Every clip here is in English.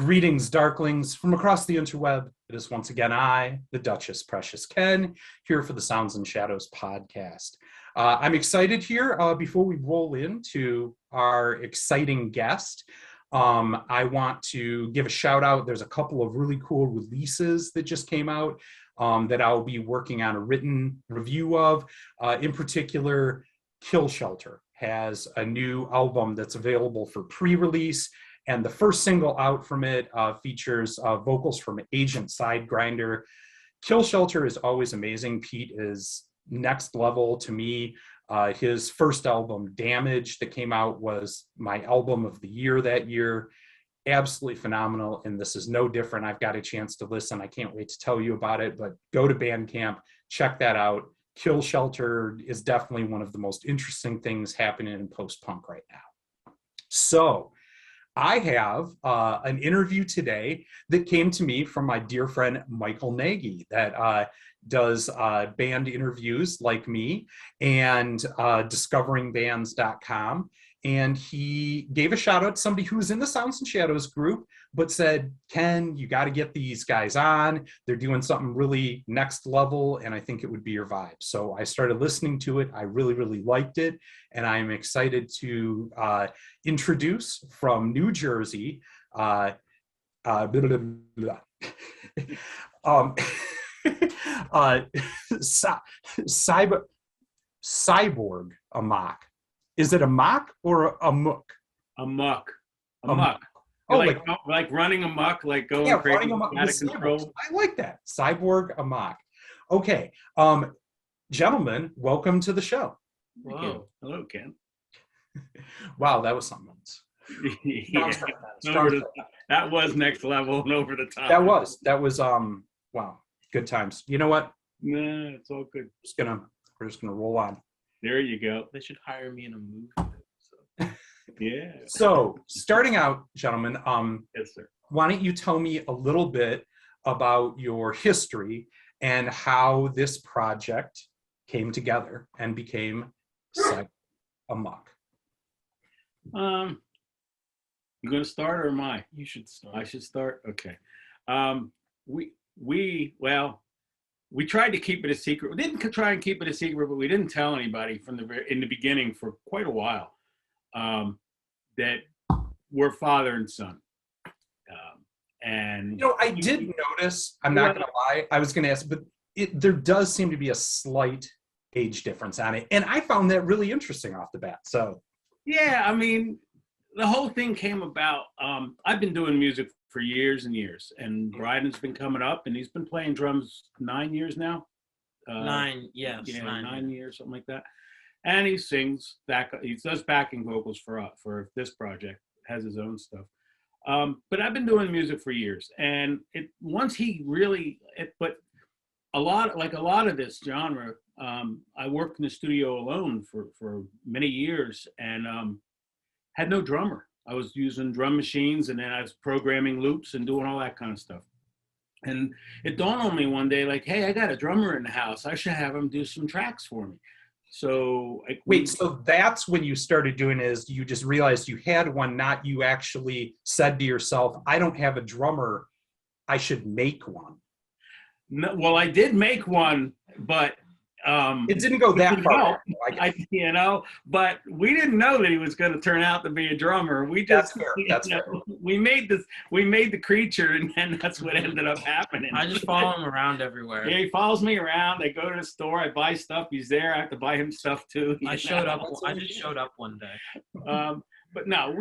Greetings, Darklings, from across the interweb. It is once again I, the Duchess Precious Ken, here for the Sounds and Shadows podcast. I'm excited here. Before we roll into our exciting guest, I want to give a shout out. There's a couple of really cool releases that just came out that I'll be working on a written review of. In particular, Kill Shelter has a new album that's available for pre-release. And the first single out from it features vocals from Agent Sidegrinder. Kill Shelter is always amazing. Pete is next level to me. His first album, Damage, that came out was my album of the year that year. Absolutely phenomenal. And this is no different. I've got a chance to listen. I can't wait to tell you about it, but go to Bandcamp, check that out. Kill Shelter is definitely one of the most interesting things happening in post-punk right now. So, I have an interview today that came to me from my dear friend Michael Nagy that does band interviews like me and discoveringbands.com. And he gave a shout out to somebody who was in the Sounds and Shadows group, but said, Ken, you got to get these guys on. They're doing something really next level, and I think it would be your vibe. So I started listening to it. I really, really liked it. And I'm excited to introduce from New Jersey, Cyborg Amok. Is it a mock or a muck? A muck. A muck. Oh, like running amok, like going crazy, running amok, out of control. I like that. Cyborg Amok. Okay. Gentlemen, welcome to the show. Whoa. Hello, Ken. Wow, that was something else. Yeah. That was next level and over the top. That was wow, good times. You know what? Nah, it's all good. We're just gonna roll on. There you go. They should hire me in a movie. So. Yeah. So starting out, gentlemen, yes, sir. Why don't you tell me a little bit about your history and how this project came together and became Cyborg Amok? You gonna start or am I? You should start. I should start. Okay. We tried to keep it a secret. We didn't try and keep it a secret, but we didn't tell anybody in the beginning for quite a while that we're father and son. And I did notice. I'm not going to lie. I was going to ask, but there does seem to be a slight age difference on it, and I found that really interesting off the bat. So, yeah, I mean, the whole thing came about. I've been doing music for years and years, and Bryden's been coming up, and he's been playing drums 9 years now. 9, yes. Yeah, 9 years, something like that. And he sings he does backing vocals for this project, has his own stuff. But I've been doing music for years, and but a lot of this genre, I worked in the studio alone for many years, and had no drummer. I was using drum machines, and then I was programming loops and doing all that kind of stuff. And it dawned on me one day, like, hey, I got a drummer in the house. I should have him do some tracks for me. So so that's when you started doing it, is you just realized you had one, not you actually said to yourself, I don't have a drummer, I should make one. No, well, I did make one, but it didn't go that far. But we didn't know that he was going to turn out to be a drummer. That's fair. We made the creature, and then that's what ended up happening. I just follow him around everywhere. Yeah, he follows me around. I go to the store, I buy stuff. He's there. I have to buy him stuff too. I just showed up one day. But no,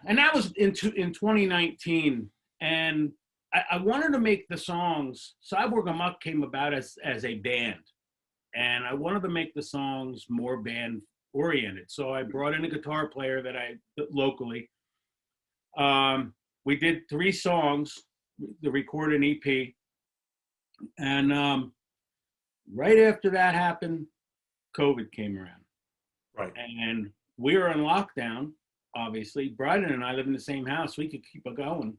and that was in 2019, and I wanted to make the songs. Cyborg Amok came about as a band, and I wanted to make the songs more band oriented. So I brought in a guitar player locally. We did 3 songs to record an EP, and right after that happened, COVID came around. Right. And we were in lockdown. Obviously, Bryden and I live in the same house. We could keep going,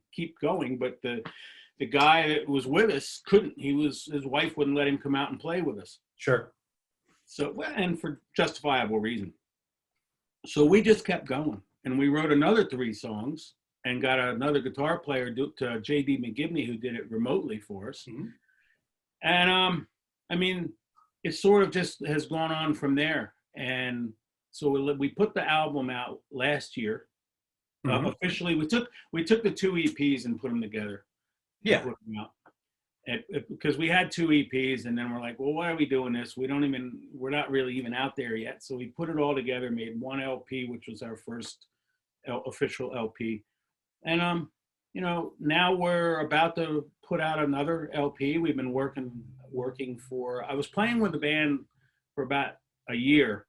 but the guy that was with us couldn't. His wife wouldn't let him come out and play with us. Sure. So, and for justifiable reason. So we just kept going, and we wrote another 3 songs and got another guitar player to J.D. McGibney, who did it remotely for us. Mhm. And I mean, it sort of just has gone on from there. And so we put the album out last year. Mhm. Officially, we took the 2 EPs and put them together. Yeah. Put them out. Because we had 2 EPs, and then we're like, well, why are we doing this? We're not really even out there yet. So we put it all together, made one LP, which was our first official LP. And you know, now we're about to put out another LP. We've been working for. I was playing with the band for about a year,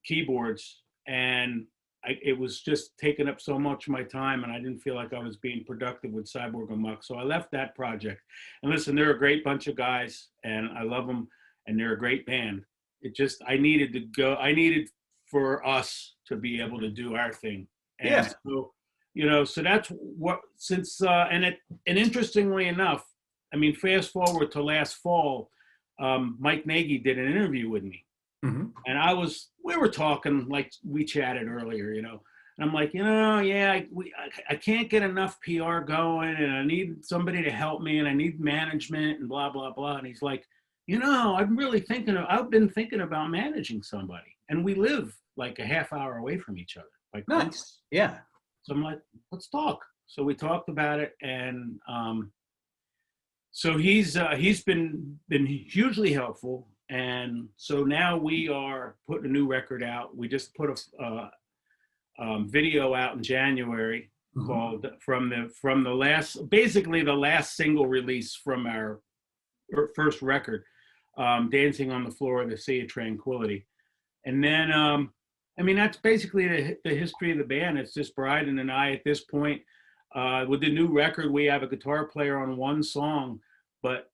keyboards, and it was just taking up so much of my time, and I didn't feel like I was being productive with Cyborg Amok. So I left that project. And listen, they're a great bunch of guys, and I love them, and they're a great band. I needed to go. I needed for us to be able to do our thing. And Yeah. so, you know, so that's what, and interestingly enough, I mean, fast forward to last fall, Mike Nagy did an interview with me. Mhm. And we were talking like we chatted earlier, you know, and I'm like, you know, yeah, I can't get enough PR going, and I need somebody to help me, and I need management and blah, blah, blah. And he's like, you know, I've been thinking about managing somebody, and we live like a half hour away from each other. Like, Nice. Yeah. so I'm like, let's talk. So we talked about it, and so he's been hugely helpful. And so now we are putting a new record out. We just put a video out in January called from the last single release from our first record, Dancing on the Floor of the Sea of Tranquility. And then, I mean, that's basically the history of the band. It's just Bryden and I at this point. With the new record, we have a guitar player on one song, but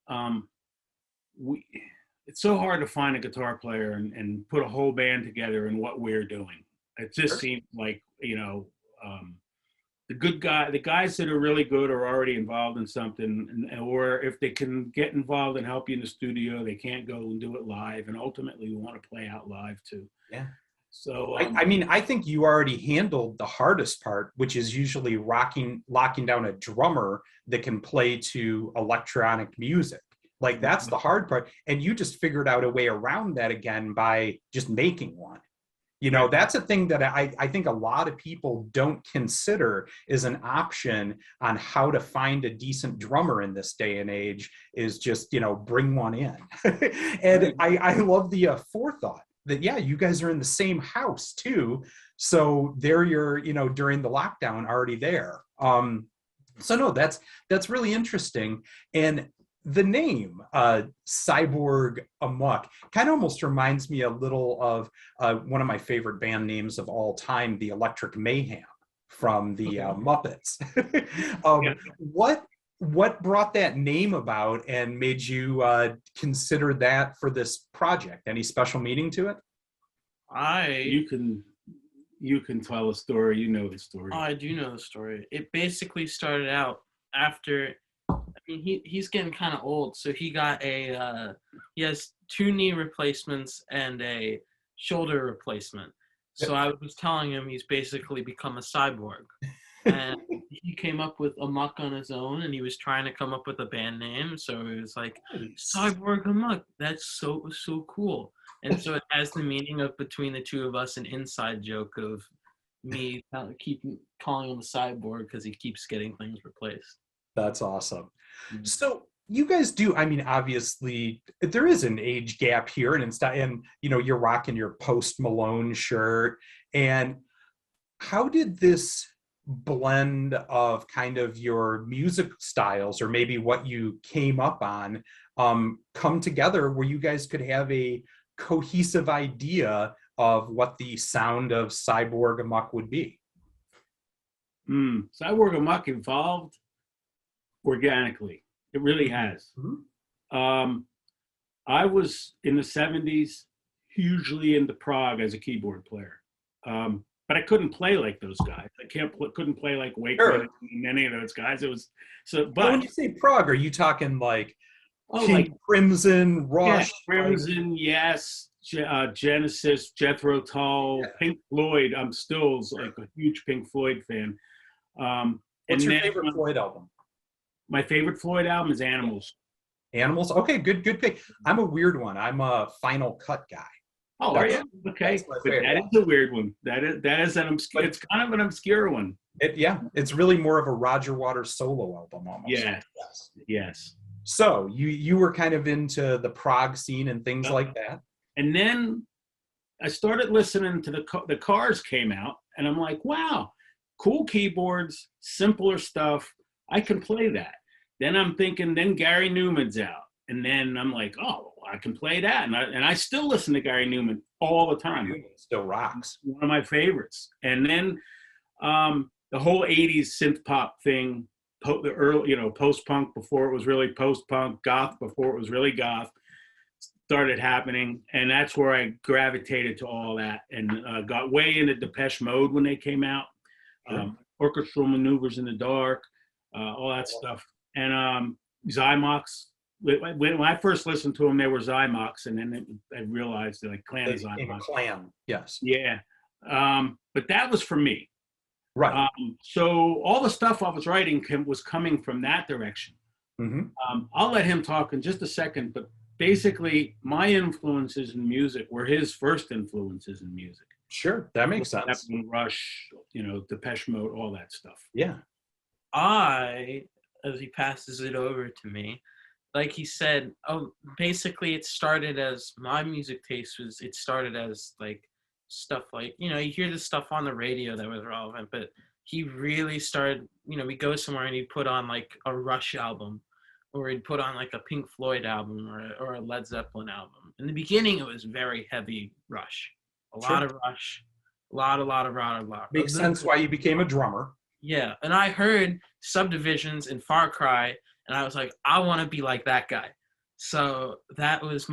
it's so hard to find a guitar player and put a whole band together in what we're doing. It just seems like, you know, the guys that are really good are already involved in something, or if they can get involved and help you in the studio, they can't go and do it live. And ultimately, we want to play out live too. Yeah. So I mean, I think you already handled the hardest part, which is usually locking down a drummer that can play to electronic music. Like, that's the hard part. And you just figured out a way around that again by just making one. You know, that's a thing that I think a lot of people don't consider is an option on how to find a decent drummer in this day and age, is just, you know, bring one in. And I love the forethought that, yeah, you guys are in the same house too. So there you're, you know, during the lockdown already there. So no, that's really interesting. And the name Cyborg Amok kind of almost reminds me a little of one of my favorite band names of all time, the Electric Mayhem from the Muppets. What brought that name about and made you consider that for this project? Any special meaning to it? You can tell a story. You know the story. I do know the story. It basically started out after. I mean, he's getting kind of old, so he got he has 2 knee replacements and a shoulder replacement. So I was telling him he's basically become a cyborg. And he came up with Amok on his own, and he was trying to come up with a band name. So it was like, Cyborg Amok. That's so cool. And so it has the meaning of, between the two of us, an inside joke of me keep calling him a cyborg because he keeps getting things replaced. That's awesome. So you guys do, I mean, obviously there is an age gap here, and you know, you're rocking your Post Malone shirt. And how did this blend of kind of your music styles, or maybe what you came up on, come together where you guys could have a cohesive idea of what the sound of Cyborg Amok would be? Cyborg Amok evolved organically. It really has. I was in the 70s hugely into Prog as a keyboard player, but I couldn't play like those guys. Couldn't play like Wakeman and any of those guys. It was so. But when you say Prog, are you talking like like Crimson, Rush? Yeah, Crimson, yes. Genesis, Jethro Tull, Pink Floyd. I'm still like a huge Pink Floyd fan. What's your favorite Floyd album? My favorite Floyd album is Animals. Animals? Okay, good pick. I'm a weird one. I'm a Final Cut guy. Oh, are you? Okay, but that is a weird one. That is an obscure. It's kind of an obscure one. It's really more of a Roger Waters solo album almost. Yes. So you were kind of into the prog scene and things like that. And then I started listening to the Cars came out, and I'm like, wow, cool keyboards, simpler stuff. I can play that. Then I'm thinking, then Gary Newman's out, and then I'm like, oh, I can play that, and I still listen to Gary Newman all the time. Newman still rocks. One of my favorites. And then the whole '80s synth pop thing, the early, post-punk before it was really post-punk, goth before it was really goth, started happening, and that's where I gravitated to all that, and got way into Depeche Mode when they came out, Orchestral Maneuvers in the Dark, all that stuff, and Zymox. When I first listened to them, they were Zymox, and then I realized they're like Clan of Zymox. Clan, yes. Yeah, but that was for me. Right. So all the stuff I was writing was coming from that direction. Mm-hmm. I'll let him talk in just a second, but basically my influences in music were his first influences in music. Sure, that makes sense. Rush, Depeche Mode, all that stuff. Yeah. As he passes it over to me, like he said, basically it started as my music taste it started as like stuff like, you hear this stuff on the radio that was relevant, but he really started, we go somewhere and he'd put on like a Rush album, or he'd put on like a Pink Floyd album or a Led Zeppelin album. In the beginning, it was very heavy Rush, a lot of Rush, a lot. Makes sense why you became a drummer. Yeah, and I heard Subdivisions and Far Cry, and I was like, I want to be like that guy. So that was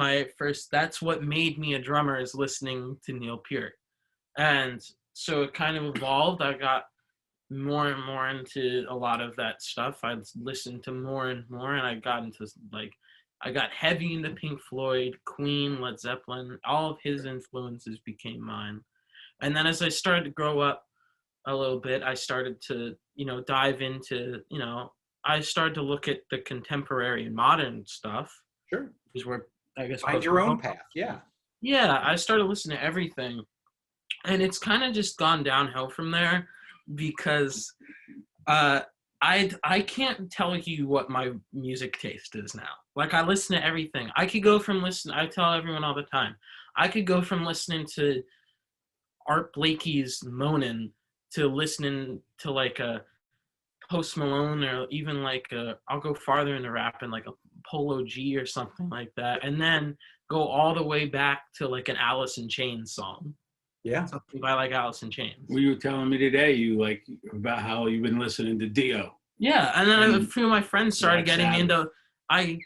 that's what made me a drummer, is listening to Neil Peart. And so it kind of evolved. I got more and more into a lot of that stuff. I listened to more and more, and I got into I got heavy into Pink Floyd, Queen, Led Zeppelin. All of his influences became mine. And then as I started to grow up a little bit, I started to, dive into, I started to look at the contemporary and modern stuff. Sure. Is where, I guess, find your own path. Yeah. Yeah, I started listening to everything. And it's kind of just gone downhill from there, because I can't tell you what my music taste is now. Like, I listen to everything. I could go from I tell everyone all the time, I could go from listening to Art Blakey's Moanin' to listening to like a Post Malone, or even like I'll go farther into rap and like a Polo G or something like that, and then go all the way back to like an Alice in Chains song. Yeah. Something by like Alice in Chains. Well, you were telling me today about how you've been listening to Dio. Yeah, and then a few of my friends started getting into.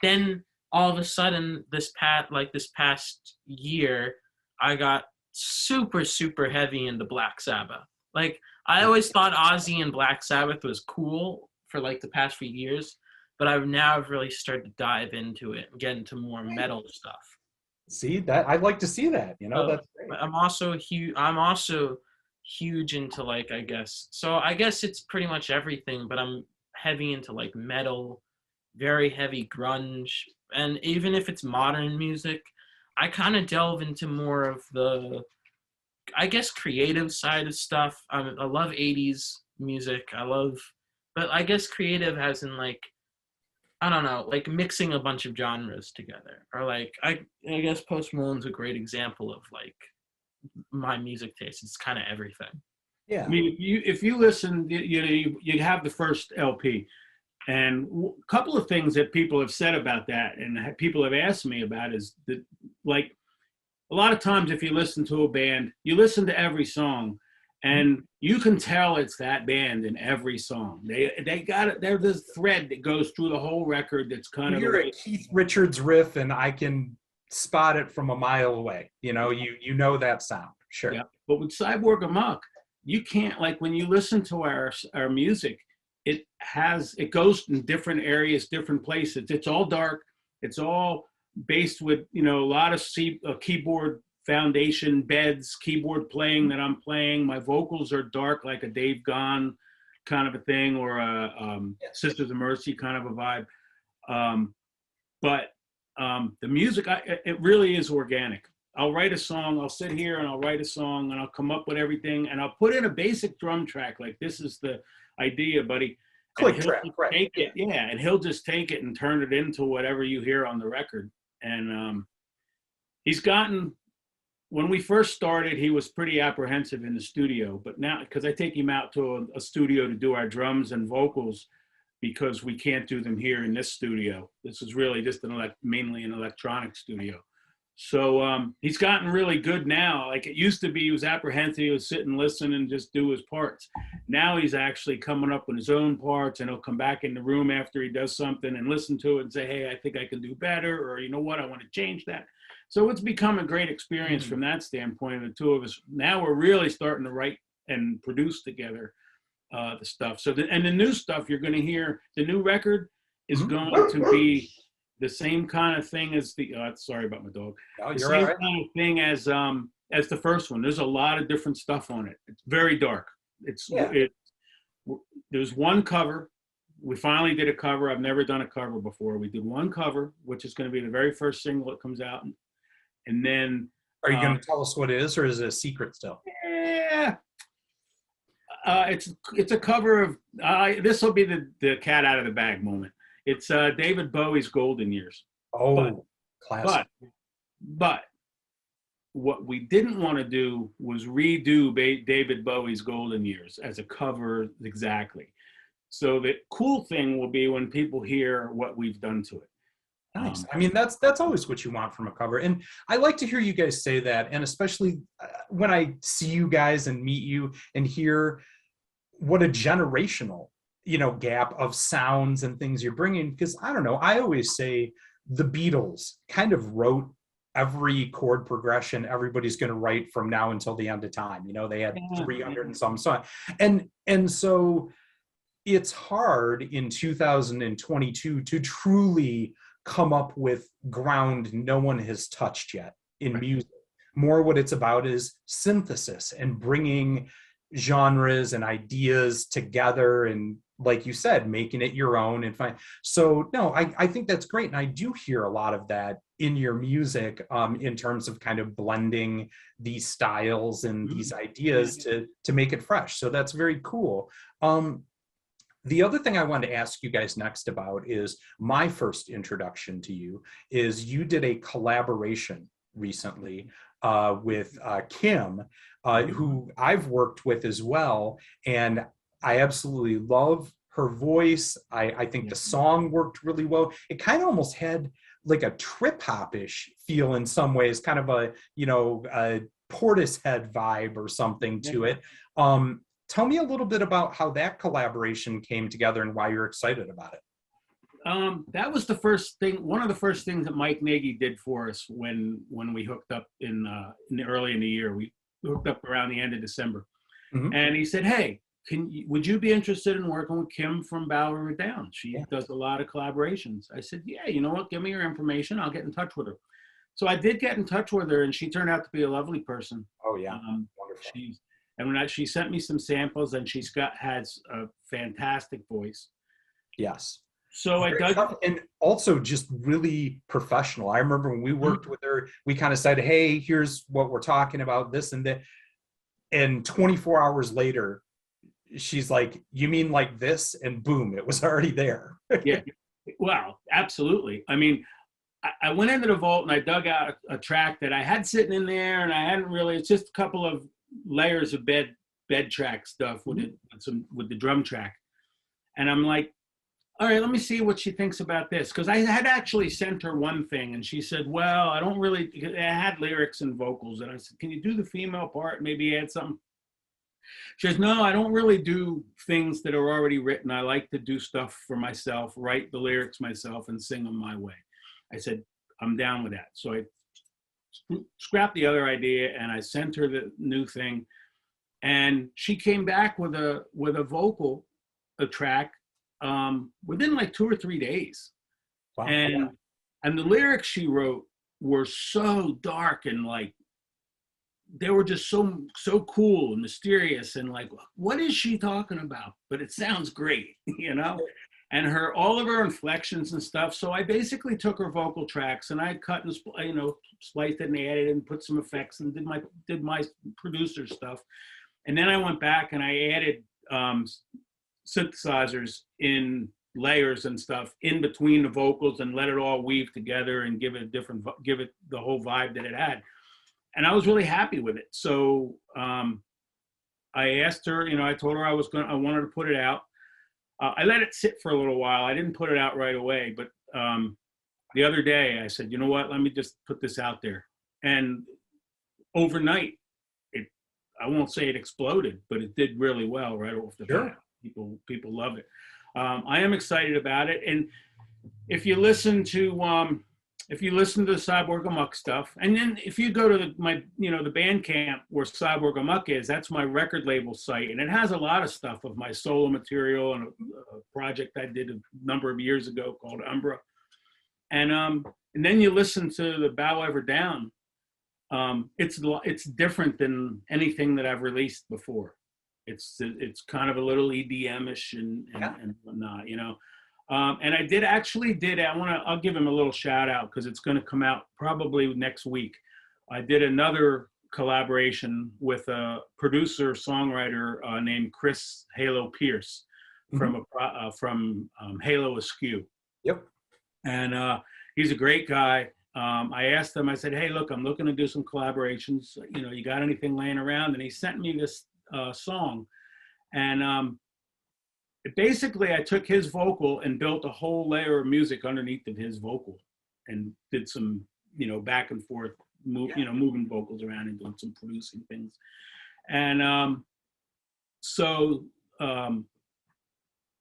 Then all of a sudden this past year, I got super, super heavy into Black Sabbath. Like, I always thought Ozzy and Black Sabbath was cool for like the past few years, but I've now really started to dive into it and get into more metal stuff. See that? I'd like to see that. That's great. I'm also huge into like, I guess it's pretty much everything, but I'm heavy into like metal, very heavy grunge, and even if it's modern music, I kind of delve into more of the, I guess, creative side of stuff. I love 80s music. But I guess creative as in like, I don't know, like mixing a bunch of genres together. Or like, I guess Post Malone's a great example of like my music taste. It's kind of everything. Yeah. I mean, if you listen, you have the first LP. And a couple of things that people have said about that, and people have asked me about, is that, like, a lot of times if you listen to a band, you listen to every song, and you can tell it's that band in every song. They got it. There's this thread that goes through the whole record that's kind of. You hear a Keith Richards riff, and I can spot it from a mile away. You know that sound. Sure. Yeah. But with Cyborg Amok, you can't, like, when you listen to our music, it goes in different areas, different places. It's all dark. It's all based with, a lot of keyboard foundation beds, keyboard playing that I'm playing. My vocals are dark, like a Dave Gahan kind of a thing, or a Sisters of Mercy kind of a vibe. But the music, it really is organic. I'll write a song, I'll sit here and I'll write a song and I'll come up with everything and I'll put in a basic drum track, like this is the idea, buddy. Click track, right. Take it, yeah, and he'll just take it and turn it into whatever you hear on the record. And he's gotten, when we first started, he was pretty apprehensive in the studio, but now, because I take him out to a studio to do our drums and vocals, because we can't do them here in this studio. This is really just mainly an electronic studio. So he's gotten really good now. Like it used to be, he was apprehensive, he would sit and listen and just do his parts. Now he's actually coming up with his own parts, and he'll come back in the room after he does something and listen to it and say, hey, I think I can do better, or you know what, I want to change that. So it's become a great experience from that standpoint. The two of us, now we're really starting to write and produce together the stuff. So, and the new stuff you're going to hear, the new record is going to be the same kind of thing as the, sorry about my dog. Oh, the you're same all right. kind of thing as the first one. There's a lot of different stuff on it. It's very dark. There's one cover. We finally did a cover. I've never done a cover before. We did one cover, which is going to be the very first single that comes out. And then, are you going to tell us what it is, or is it a secret still? Yeah, it's a cover of. This will be the cat out of the bag moment. It's David Bowie's Golden Years. Oh, classic. But what we didn't want to do was redo David Bowie's Golden Years as a cover exactly. So the cool thing will be when people hear what we've done to it. Nice. I mean, that's always what you want from a cover. And I like to hear you guys say that. And especially when I see you guys and meet you and hear what a generational, gap of sounds and things you're bringing. Because I don't know, I always say the Beatles kind of wrote every chord progression everybody's going to write from now until the end of time. They had 300 and some songs. And so it's hard in 2022 to truly come up with ground no one has touched yet in music. More what it's about is synthesis and bringing genres and ideas together, and like you said, making it your own and fine. So no, I think that's great. And I do hear a lot of that in your music, in terms of kind of blending these styles and these ideas to make it fresh. So that's very cool. The other thing I wanted to ask you guys next about is my first introduction to you is you did a collaboration recently with Kim, who I've worked with as well. And I absolutely love her voice. I think the song worked really well. It kind of almost had like a trip hop-ish feel in some ways, kind of a Portishead vibe or something to it. Tell me a little bit about how that collaboration came together and why you're excited about it. That was the first thing, one of the first things that Mike Nagy did for us when we hooked up early in the year. We hooked up around the end of December. And he said, hey, would you be interested in working with Kim from Bowery Down? She does a lot of collaborations. I said, yeah, you know what? Give me your information. I'll get in touch with her. So I did get in touch with her, and she turned out to be a lovely person. Oh, yeah. Wonderful. And she sent me some samples, and has a fantastic voice. Yes. So and also just really professional. I remember when we worked with her, we kind of said, hey, here's what we're talking about, this and that. And 24 hours later, she's like, you mean like this? And boom, it was already there. Yeah, well, absolutely. I mean, I went into the vault and I dug out a track that I had sitting in there, and I hadn't really, it's just a couple of layers of bed track stuff with the drum track. And I'm like, all right, let me see what she thinks about this. Because I had actually sent her one thing, and she said, well, I don't really, I had lyrics and vocals. And I said, can you do the female part, maybe add something? She says, no, I don't really do things that are already written. I like to do stuff for myself, write the lyrics myself, and sing them my way. I said, I'm down with that. So I scrapped the other idea, and I sent her the new thing. And she came back with a vocal, a track, within like 2 or 3 days. Wow. And the lyrics she wrote were so dark and like they were just so cool and mysterious and like, what is she talking about? But it sounds great, you know. And all of her inflections and stuff. So I basically took her vocal tracks and I cut and spliced it and added and put some effects and did my producer stuff. And then I went back and I added synthesizers in layers and stuff in between the vocals and let it all weave together and give it the whole vibe that it had. And I was really happy with it. So I asked her, I told her I wanted to put it out. I let it sit for a little while. I didn't put it out right away, but the other day I said, you know what, let me just put this out there. And overnight, I won't say it exploded, but it did really well right off the bat. People love it. I am excited about it. And if you listen to the Cyborg Amok stuff, and then if you go to the Bandcamp where Cyborg Amok is, that's my record label site, and it has a lot of stuff of my solo material and a project I did a number of years ago called Umbra. And then you listen to the Bow Ever Down. It's different than anything that I've released before. It's kind of a little EDM-ish and whatnot, and I'll give him a little shout out because it's going to come out probably next week. I did another collaboration with a producer songwriter named Chris Halo Pierce from Halo Askew. Yep. And he's a great guy. I asked him, I said, hey, look, I'm looking to do some collaborations. You got anything laying around? And he sent me this song. And basically, I took his vocal and built a whole layer of music underneath of his vocal and did some, back and forth, moving vocals around and doing some producing things. And so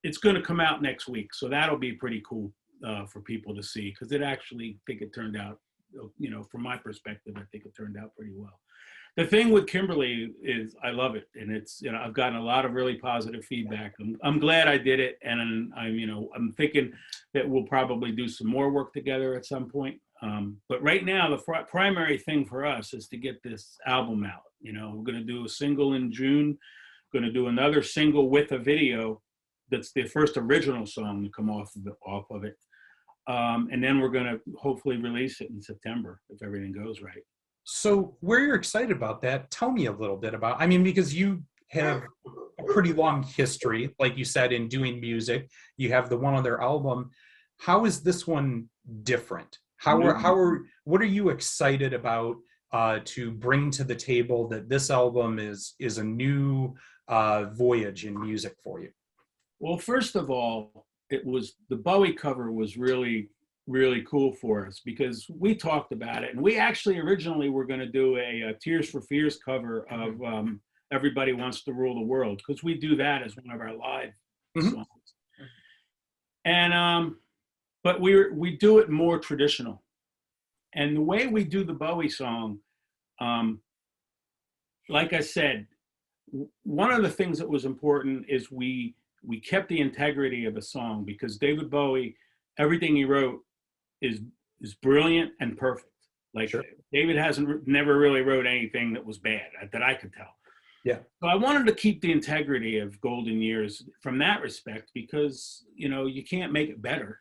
it's going to come out next week. So that'll be pretty cool for people to see because I think it turned out, from my perspective, I think it turned out pretty well. The thing with Kimberly is I love it, and it's I've gotten a lot of really positive feedback. I'm glad I did it, and I'm thinking that we'll probably do some more work together at some point. But right now, the primary thing for us is to get this album out. We're going to do a single in June, going to do another single with a video. That's the first original song to come off of it, and then we're going to hopefully release it in September if everything goes right. So where you're excited about that, tell me a little bit about, because you have a pretty long history, like you said, in doing music. You have the one other album. How is this one different? What are you excited about to bring to the table that this album is a new voyage in music for you? Well, first of all, the Bowie cover was really, really cool for us because we talked about it, and we actually originally were going to do a Tears for Fears cover of Everybody Wants to Rule the World because we do that as one of our live songs. And but we do it more traditional, and the way we do the Bowie song, like I said, one of the things that was important is we kept the integrity of a song because David Bowie, everything he wrote is brilliant and perfect. Like David never really wrote anything that was bad that I could tell. Yeah. So I wanted to keep the integrity of Golden Years from that respect because, you can't make it better.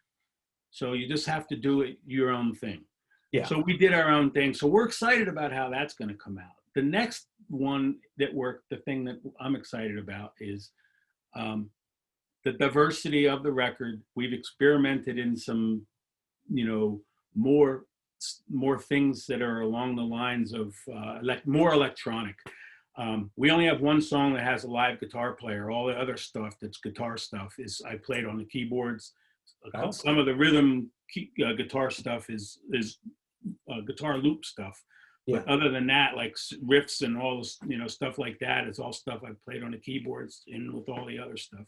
So you just have to do it your own thing. Yeah. So we did our own thing. So we're excited about how that's going to come out. The next one the thing that I'm excited about is the diversity of the record. We've experimented in some, more things that are along the lines of more electronic. We only have one song that has a live guitar player. All the other stuff that's guitar stuff is I played on the keyboards. Some of the rhythm guitar stuff is guitar loop stuff. Yeah. But other than that, like riffs and all this, stuff like that, it's all stuff I've played on the keyboards and with all the other stuff.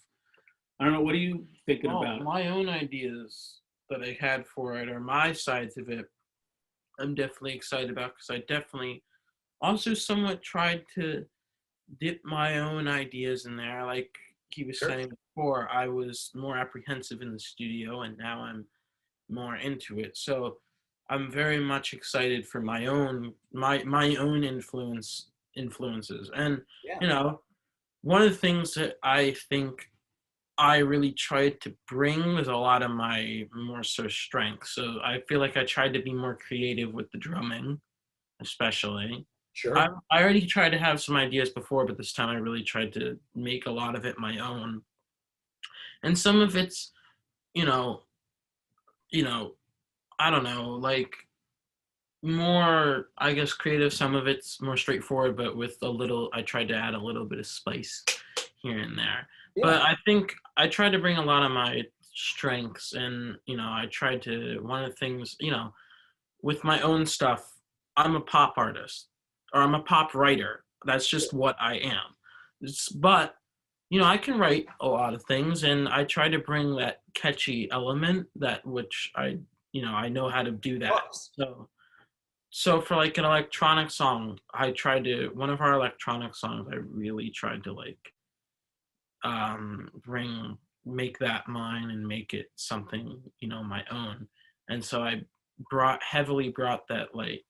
I don't know. What are you thinking about? My own ideas that I had for it, or my sides of it, I'm definitely excited about because I definitely also somewhat tried to dip my own ideas in there. Like he was saying before, I was more apprehensive in the studio, and now I'm more into it. So I'm very much excited for my own influences. And Yeah. you know, one of the things that I think I really tried to bring was a lot of my more so strength. So I feel like I tried to be more creative with the drumming, especially. I, Sure. I already tried to have some ideas before, but this time I really tried to make a lot of it my own. And some of it's, you know, you know, I don't know, like more, I guess, creative. Some of it's more straightforward, but with a little, I tried to add a little bit of spice here and there. But Yeah. I think I tried to bring a lot of my strengths, and I tried to, one of the things, with my own stuff, I'm a pop artist or I'm a pop writer. That's just what I am. But I can write a lot of things, and I try to bring that catchy element, that which I know how to do that. Plus. So for like an electronic song, one of our electronic songs, I really tried to like make that mine and make it something, my own. And so I heavily brought that like,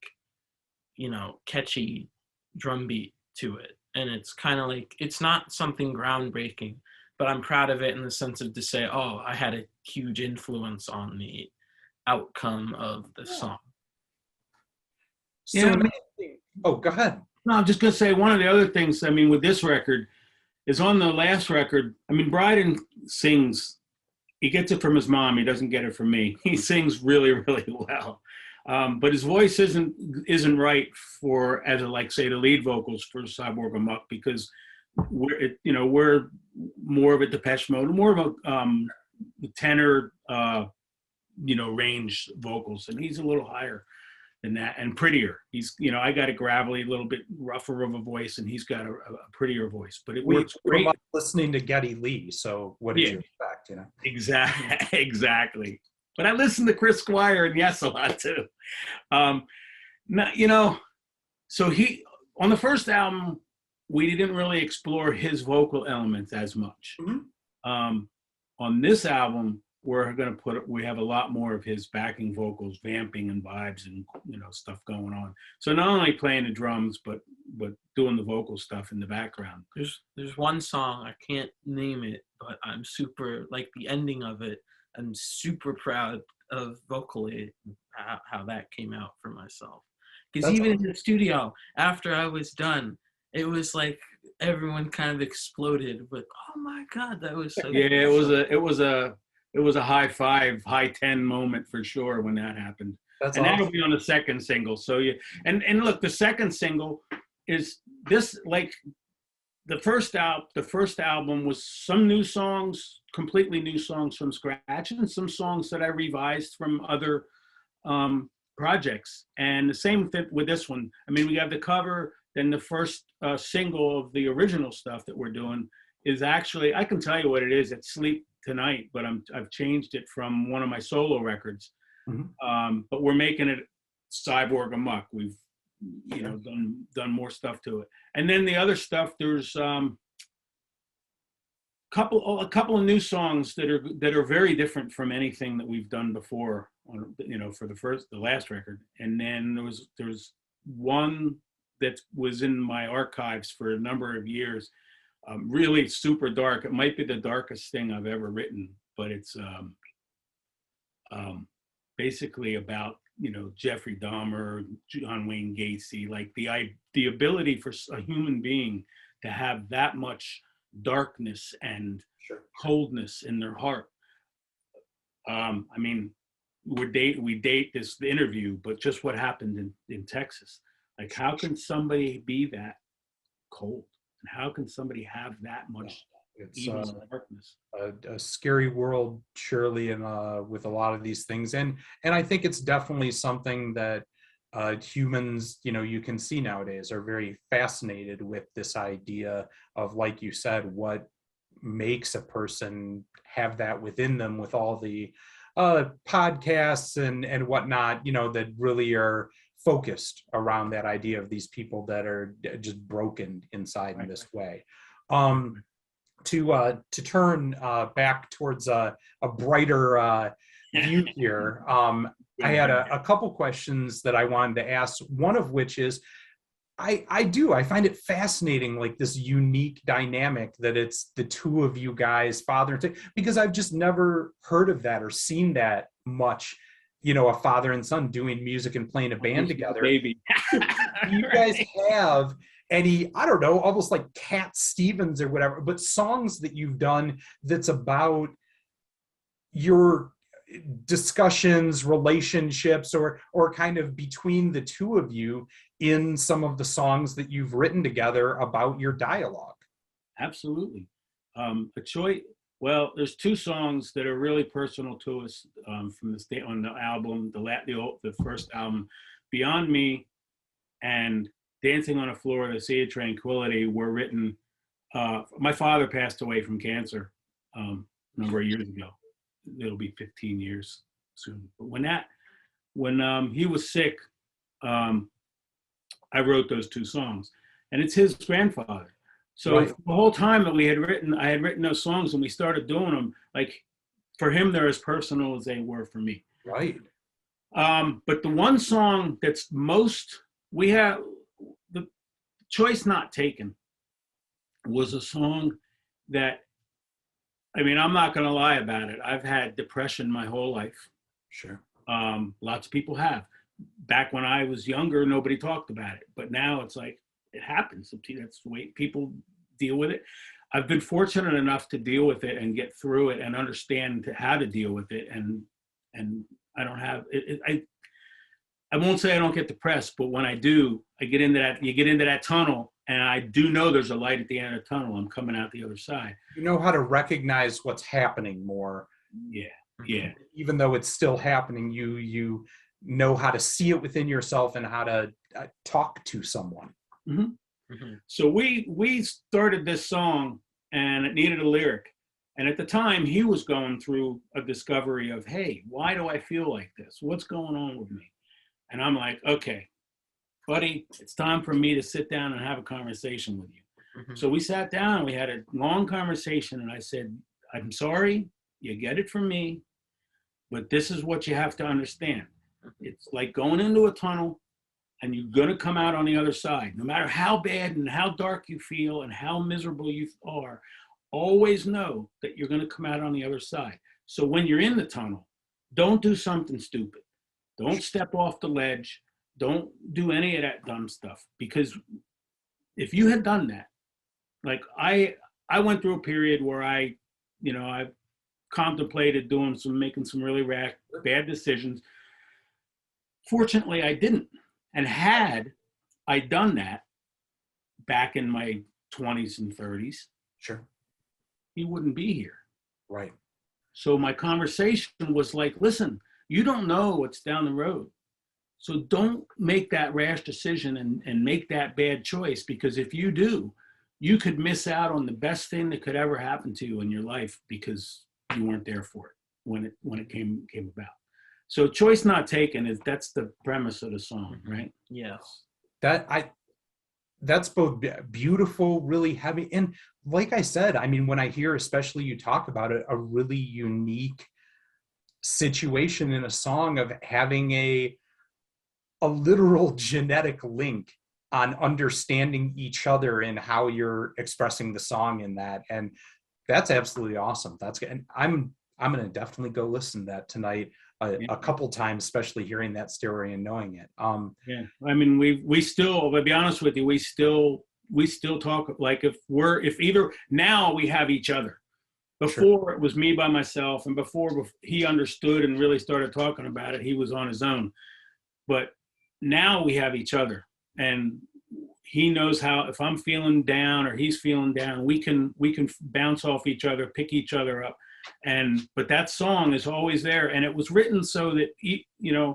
catchy drum beat to it. And it's kind of like, it's not something groundbreaking, but I'm proud of it in the sense of to say, oh, I had a huge influence on the outcome of the song. So, oh, go ahead. No, I'm just going to say one of the other things, I mean, with this record is on the last record. I mean, Bryden sings, he gets it from his mom. He doesn't get it from me. He sings really, really well. But his voice isn't right for, as a, like, say, the lead vocals for Cyborg Amok, because we're more of a Depeche Mode, more of a tenor, range vocals, and he's a little higher than that and prettier. He's, I got a gravelly, a little bit rougher of a voice, and he's got a prettier voice. But it works great. Listening to Geddy Lee, so what did you expect? Exactly. But I listen to Chris Squire and Yes a lot too. Now, so he, on the first album, we didn't really explore his vocal elements as much. Mm-hmm. On this album, we have a lot more of his backing vocals, vamping and vibes and stuff going on. So not only playing the drums, but doing the vocal stuff in the background. There's one song, I can't name it, but I'm super, like the ending of it, I'm super proud of vocally how that came out for myself. Because even in the studio, after I was done, it was like everyone kind of exploded with, oh my God, that was so good. It was a high five, high 10 moment for sure when that happened. That's awesome. That'll be on the second single. So and look, the second single is this, like the first album was some new songs, completely new songs from scratch, and some songs that I revised from other projects. And the same thing with this one. I mean, we have the cover, then the first single of the original stuff that we're doing is actually, I can tell you what it is. It's Sleep Tonight, but I've changed it from one of my solo records. Mm-hmm. But we're making it Cyborg Amok. We've done more stuff to it. And then the other stuff, there's a couple of new songs that are very different from anything that we've done before on, for the last record. And then there's one that was in my archives for a number of years. Really super dark. It might be the darkest thing I've ever written, but it's basically about Jeffrey Dahmer, John Wayne Gacy, like the ability for a human being to have that much darkness and coldness in their heart. I mean, we date this interview, but just what happened in Texas. Like, how can somebody be that cold? And how can somebody have that much evil and darkness? A scary world, surely, and with a lot of these things. And I think it's definitely something that humans, you can see nowadays, are very fascinated with this idea of, like you said, what makes a person have that within them, with all the podcasts and whatnot, that really are focused around that idea of these people that are just broken inside in this way. To turn back towards a brighter view here, I had a couple questions that I wanted to ask. One of which is, I find it fascinating, like this unique dynamic that it's the two of you guys, father and son, because I've just never heard of that or seen that much. You know, a father and son doing music and playing a band together. Baby. Do you guys have any, I don't know, almost like Cat Stevens or whatever, but songs that you've done that's about your discussions, relationships, or kind of between the two of you in some of the songs that you've written together about your dialogue? Absolutely. A choice. Well, there's two songs that are really personal to us from the state on the album, the first album, Beyond Me and Dancing on a Floor of the Sea of Tranquility were written. My father passed away from cancer a number of years ago. It'll be 15 years soon. But when he was sick, I wrote those two songs, and it's his grandfather. So Right. The whole time that I had written those songs, and we started doing them, like for him, they're as personal as they were for me. Right. But the one song that's we have, the Choice Not Taken was a song that, I mean, I'm not going to lie about it. I've had depression my whole life. Sure. Lots of people have. Back when I was younger, nobody talked about it. But now it's like, it happens. That's the way people deal with it. I've been fortunate enough to deal with it and get through it and understand how to deal with it. And I don't have it. I won't say I don't get depressed, but when I do, you get into that tunnel, and I do know there's a light at the end of the tunnel. I'm coming out the other side. You know how to recognize what's happening more. Yeah. Even though it's still happening, you know how to see it within yourself and how to talk to someone. Mm-hmm. Mm-hmm. So we started this song, and it needed a lyric. And at the time, he was going through a discovery of, hey, why do I feel like this? What's going on with me? And I'm like, okay, buddy, it's time for me to sit down and have a conversation with you. Mm-hmm. So we sat down and we had a long conversation, and I said, I'm sorry, you get it from me, but this is what you have to understand. It's like going into a tunnel, and you're going to come out on the other side. No matter how bad and how dark you feel and how miserable you are, always know that you're going to come out on the other side. So when you're in the tunnel, don't do something stupid. Don't step off the ledge. Don't do any of that dumb stuff. Because if you had done that, like I went through a period where I contemplated making some really bad decisions. Fortunately, I didn't. And had I done that back in my 20s and 30s, sure, he wouldn't be here. Right. So my conversation was like, listen, you don't know what's down the road. So don't make that rash decision and make that bad choice, because if you do, you could miss out on the best thing that could ever happen to you in your life because you weren't there for it when it came about. So Choice Not Taken that's the premise of the song, right? Yes. That's both beautiful, really heavy, and like I said, I mean, when I hear, especially you talk about it, a really unique situation in a song of having a literal genetic link on understanding each other and how you're expressing the song in that, and that's absolutely awesome. That's good. And I'm going to definitely go listen to that tonight a couple times, especially hearing that story and knowing it. Yeah, I mean, we still, to be honest with you, we still talk, like if either now we have each other. Before sure. It was me by myself, and before he understood and really started talking about it, he was on his own. But now we have each other, and he knows how, if I'm feeling down or he's feeling down, we can bounce off each other, pick each other up. But that song is always there, and it was written so that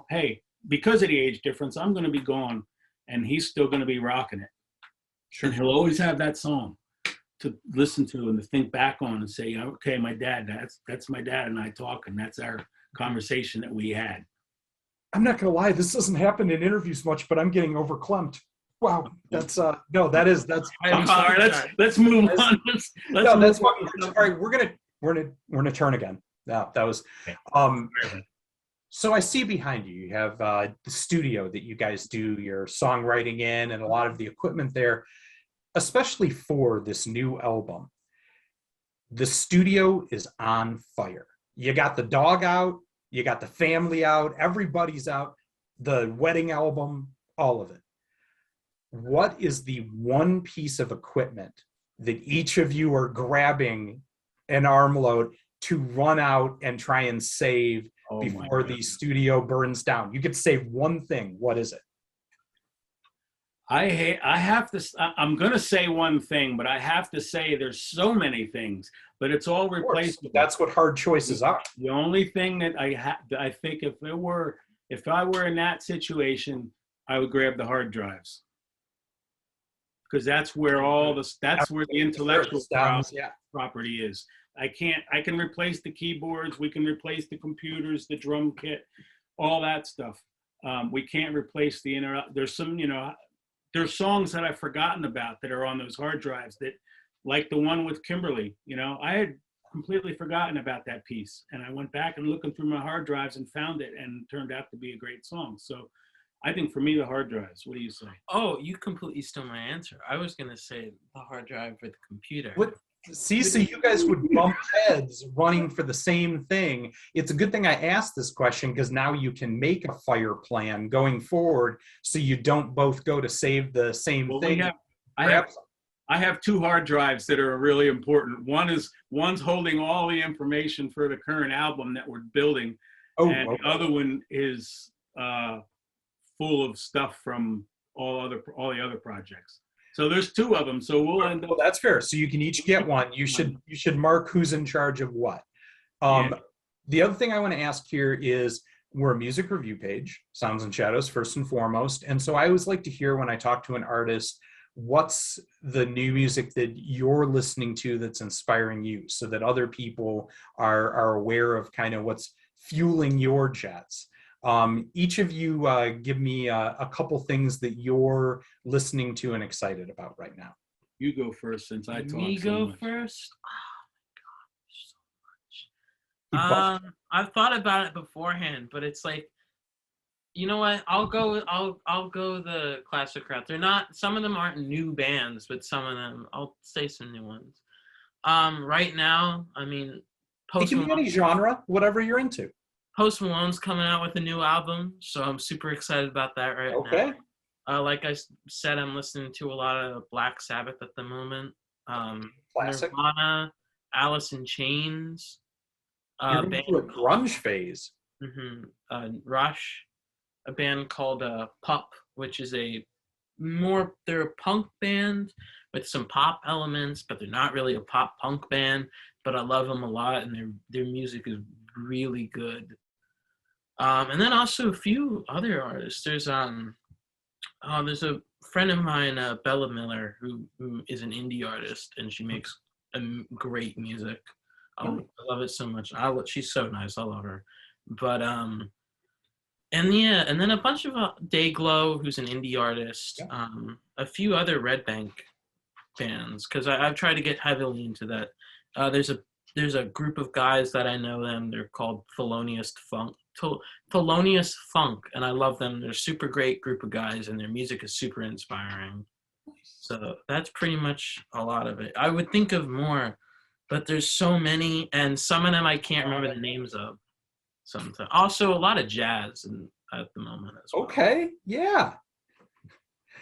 hey, because of the age difference, I'm going to be gone, and he's still going to be rocking it. Sure. And he'll always have that song to listen to and to think back on and say, okay, my dad, that's my dad and I talking. That's our conversation that we had. I'm not going to lie, this doesn't happen in interviews much, but I'm getting overclamped. Wow, that's no, that's. I'm sorry. Let's move on. No, that's fine. All right, we're gonna turn again. Yeah, that was. So I see behind you, you have the studio that you guys do your songwriting in and a lot of the equipment there, especially for this new album. The studio is on fire. You got the dog out, you got the family out, everybody's out, the wedding album, all of it. What is the one piece of equipment that each of you are grabbing an armload to run out and try and save before the studio burns down? You could save one thing. What is it? I'm going to say one thing, but I have to say there's so many things, but it's all replaceable. That's what hard choices are. The only thing that I think if I were in that situation, I would grab the hard drives. Because that's where the intellectual property is. I can replace the keyboards, we can replace the computers, the drum kit, all that stuff. We can't replace there's some, there's songs that I've forgotten about that are on those hard drives, that, like the one with Kimberly, I had completely forgotten about that piece. And I went back and looking through my hard drives and found it, and it turned out to be a great song. So I think for me, the hard drives. What do you say? Oh, you completely stole my answer. I was going to say the hard drive or the computer. What? See, so you guys would bump heads running for the same thing. It's a good thing I asked this question, because now you can make a fire plan going forward so you don't both go to save the same thing. I have two hard drives that are really important. One's holding all the information for the current album that we're building, and the other one is full of stuff from all the other projects. So there's two of them. So we'll end up. Well, that's fair. So you can each get one. You should mark who's in charge of what. The other thing I want to ask here is, we're a music review page, Sounds and Shadows first and foremost. And so I always like to hear, when I talk to an artist, what's the new music that you're listening to that's inspiring you, so that other people are aware of kind of what's fueling your jets. Each of you give me a couple things that you're listening to and excited about right now. You go first, since I talk. Me so go much. first? Oh my God, so much. I've thought about it beforehand, but it's like, you know what? I'll go the classic route. They're not, some of them aren't new bands, but some of them, I'll say some new ones. Right now, I mean, It can be any genre, whatever you're into. Post Malone's coming out with a new album, so I'm super excited about that right now. Like I said, I'm listening to a lot of Black Sabbath at the moment. Classic. Nirvana, Alice in Chains. You're into a grunge phase. Rush, a band called Pup, which is they're a punk band with some pop elements, but they're not really a pop punk band. But I love them a lot, and their music is really good. And then also a few other artists. There's a friend of mine, Bella Miller, who is an indie artist, and she makes great music. I love it so much. She's so nice. I love her. But and then a bunch of Dayglow, who's an indie artist. A few other Red Bank bands, because I've tried to get heavily into that. There's a group of guys that I know them. They're called Thelonious Funk, and I love them. They're a super great group of guys, and their music is super inspiring. So that's pretty much a lot of it. I would think of more, but there's so many, and some of them I can't remember the names of. Sometimes. Also, a lot of jazz at the moment as well. Okay, yeah.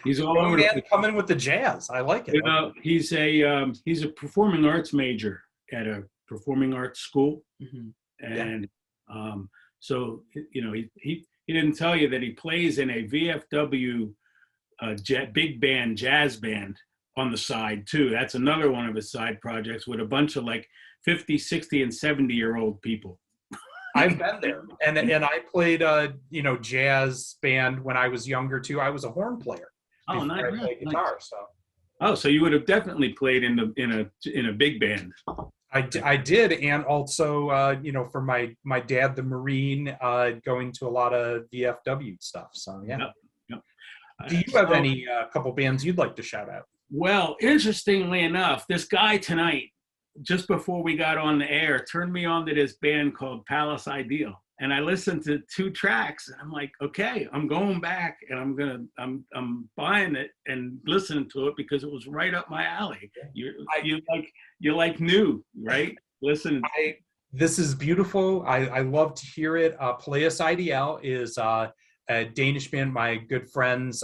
He's all over the place. Coming with the jazz. I like it. He's a performing arts major at a performing arts school, and so he didn't tell you that he plays in a VFW big band jazz band on the side too. That's another one of his side projects with a bunch of like 50, 60, and 70-year-old people. I've been there, and I played jazz band when I was younger too. I was a horn player. Oh, nice. I played guitar, so. Oh, so you would have definitely played in a big band. I did, and also for my dad, the Marine, going to a lot of VFW stuff. So yeah. Yep. Do you have any couple bands you'd like to shout out? Well, interestingly enough, this guy tonight, just before we got on the air, turned me on to this band called Palace Ideal, and I listened to 2 tracks, and I'm like, okay, I'm going back, and I'm buying it and listening to it because it was right up my alley. You like new, right? Listen. This is beautiful. I love to hear it. Peleus IDL is a Danish band, my good friends,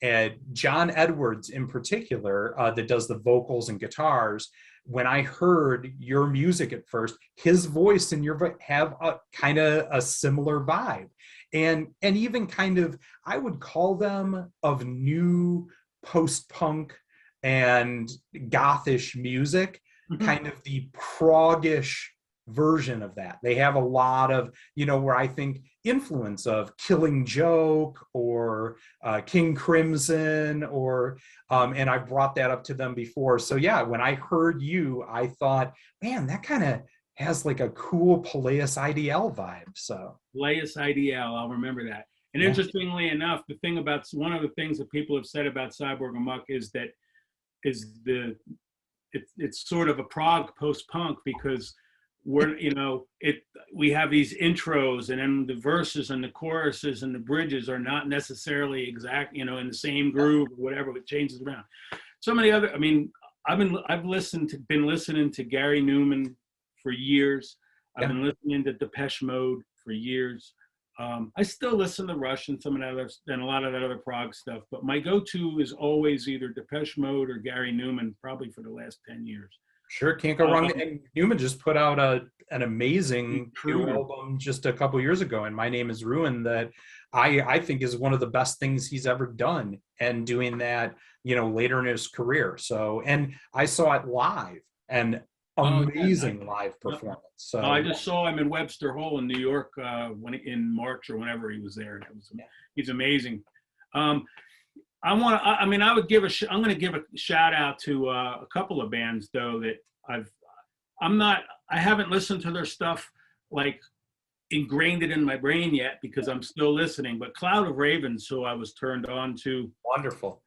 and John Edwards in particular, that does the vocals and guitars. When I heard your music at first, his voice and your voice have a kind of a similar vibe, and even kind of, I would call them of new post-punk and gothish music, kind of the prog-ish version of that. They have a lot of, where I think influence of Killing Joke or King Crimson, or and I brought that up to them before. So yeah, when I heard you, I thought, man, that kind of has like a cool Peleus IDL vibe. So Peleus IDL, I'll remember that. And interestingly enough, one of the things that people have said about Cyborg Amok is that it's sort of a prog post-punk, because we have these intros, and then the verses and the choruses and the bridges are not necessarily exact, in the same groove or whatever. It changes around. So many other, I've been listening to Gary Newman for years. I've been listening to Depeche Mode for years. I still listen to Rush and some of that other, and a lot of that other prog stuff, but my go-to is always either Depeche Mode or Gary Newman, probably for the last 10 years. Sure, can't go wrong. And Newman just put out an amazing new album just a couple years ago, and My Name Is Ruin, that I think is one of the best things he's ever done, and doing that, later in his career. So, and I saw it live, and amazing live performance. So I just saw him in Webster Hall in New York in March or whenever he was there. He's amazing. I'm going to give a shout out to a couple of bands though that I haven't listened to their stuff, like ingrained it in my brain yet, because I'm still listening. But Cloud of Ravens, who I was turned on to, wonderful,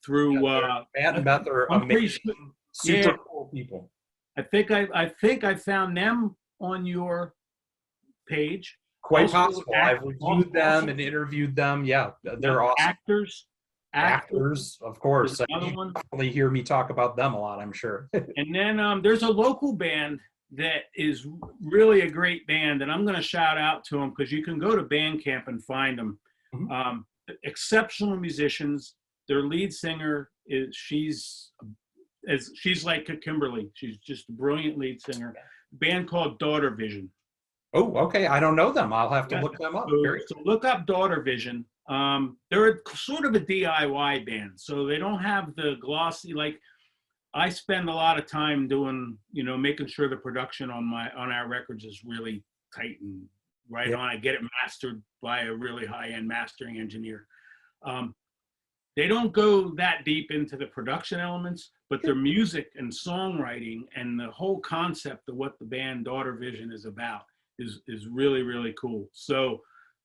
through Matt and Beth are amazing, super cool people. I think I found them on your page. Quite possible. I've reviewed them and interviewed them. Yeah, they're awesome. Actors, of course. You definitely hear me talk about them a lot, I'm sure. And then there's a local band that is really a great band, and I'm going to shout out to them because you can go to Bandcamp and find them. Exceptional musicians. Their lead singer she's like a Kimberly. She's just a brilliant lead singer. Band called Daughter Vision. Oh, okay. I don't know them. I'll have to look them up. So look up Daughter Vision. They're sort of a DIY band, so they don't have the glossy, like I spend a lot of time doing, making sure the production on our records is really tight and right on. I get it mastered by a really high-end mastering engineer. They don't go that deep into the production elements, but their music and songwriting and the whole concept of what the band Daughter Vision is about is really, really cool. So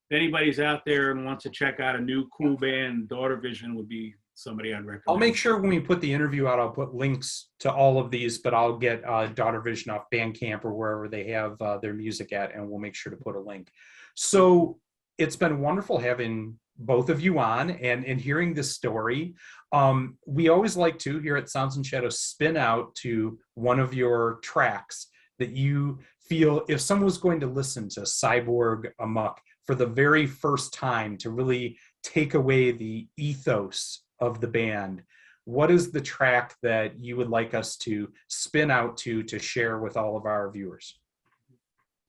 if anybody's out there and wants to check out a new cool band, Daughter Vision would be somebody I'd recommend. I'll make sure when we put the interview out, I'll put links to all of these, but I'll get Daughter Vision off Bandcamp or wherever they have their music at, and we'll make sure to put a link. So it's been wonderful having both of you on and hearing this story. We always like to, here at Sounds and Shadows, spin out to one of your tracks that you feel, if someone was going to listen to Cyborg Amok for the very first time, to really take away the ethos of the band, what is the track that you would like us to spin out to share with all of our viewers?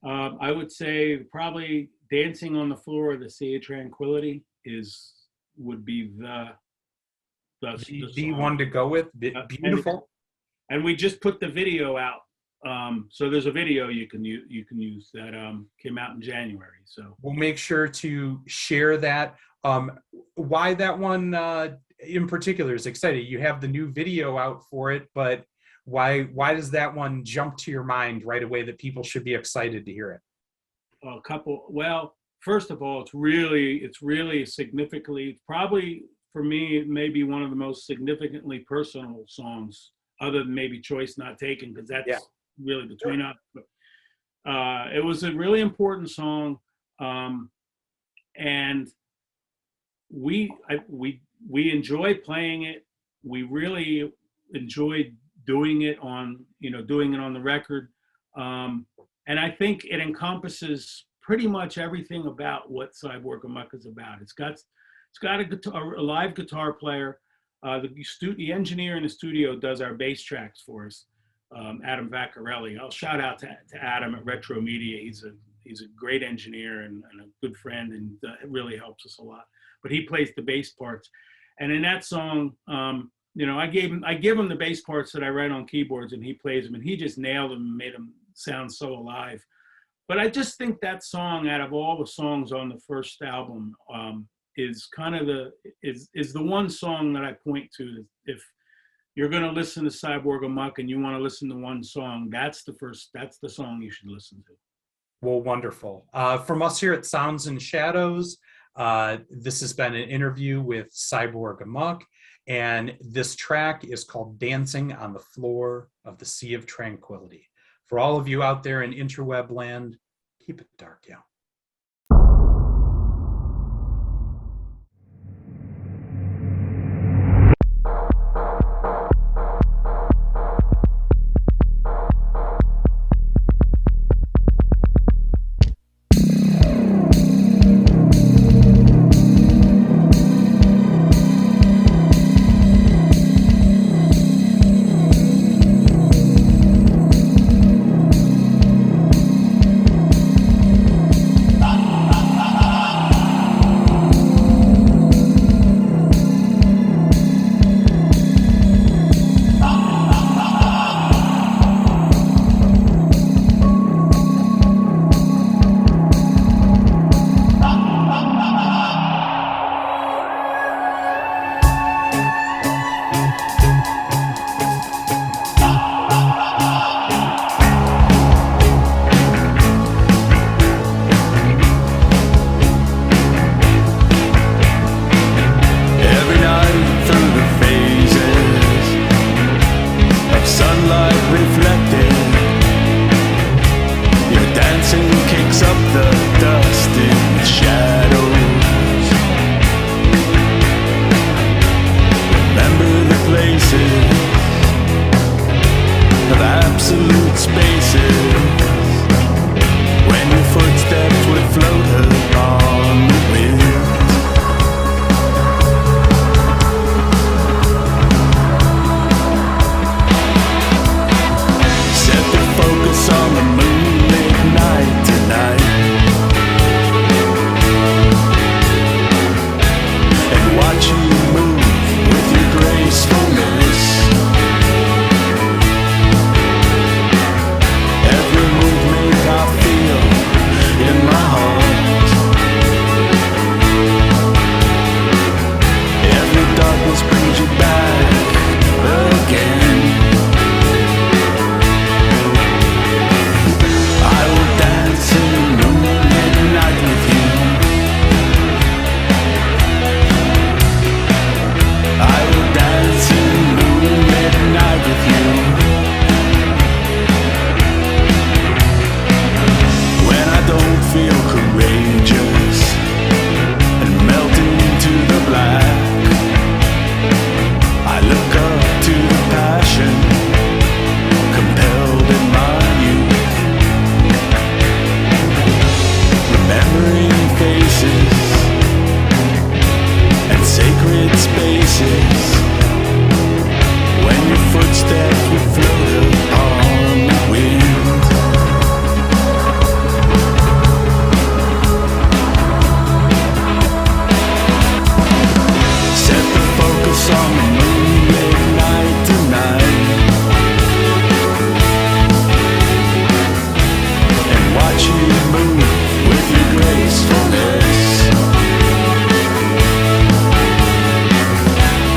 I would say probably Dancing on the Floor of the Sea of Tranquility would be the one to go with. Beautiful. And we just put the video out. So there's a video you can use that came out in January. So we'll make sure to share that. Why that one in particular is exciting? You have the new video out for it, but why does that one jump to your mind right away that people should be excited to hear it? Well, first of all, it's really significantly, probably for me, maybe one of the most significantly personal songs, other than maybe Choice Not Taken, because that's really between us. But It was a really important song, and we enjoyed playing it. We really enjoyed doing it on the record, and I think it encompasses pretty much everything about what Cyborg Amok is about. It's got a live guitar player. The engineer in the studio does our bass tracks for us, Adam Vaccarelli. I'll shout out to Adam at Retro Media. He's a great engineer and a good friend, and it really helps us a lot. But he plays the bass parts, and in that song, I give him the bass parts that I write on keyboards, and he plays them, and he just nailed them and made them sound so alive. But I just think that song, out of all the songs on the first album, is kind of the one song that I point to. If you're going to listen to Cyborg Amok and you want to listen to one song, that's the song you should listen to. Well, wonderful. From us here at Sounds and Shadows, this has been an interview with Cyborg Amok, and this track is called Dancing on the Floor of the Sea of Tranquility. For all of you out there in interweb land, keep it dark, yeah.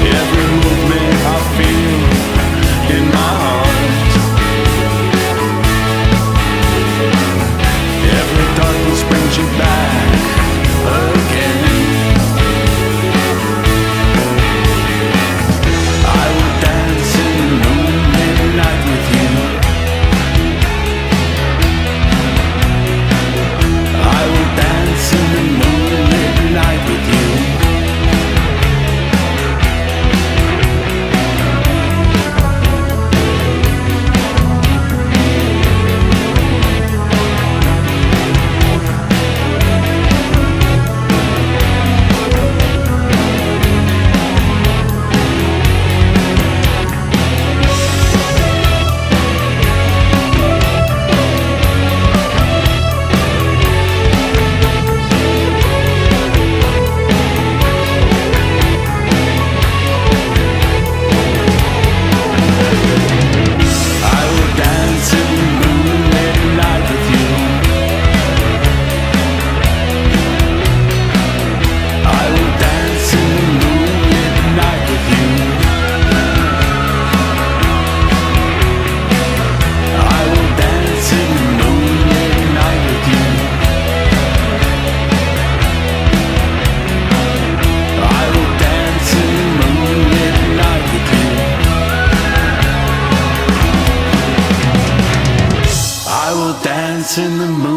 Every movement I feel in my heart.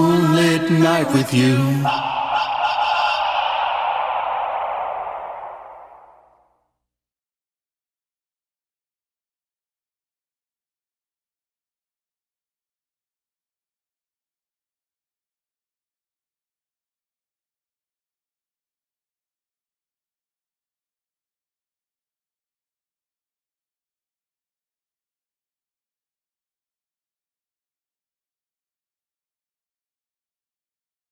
moonlit night with you.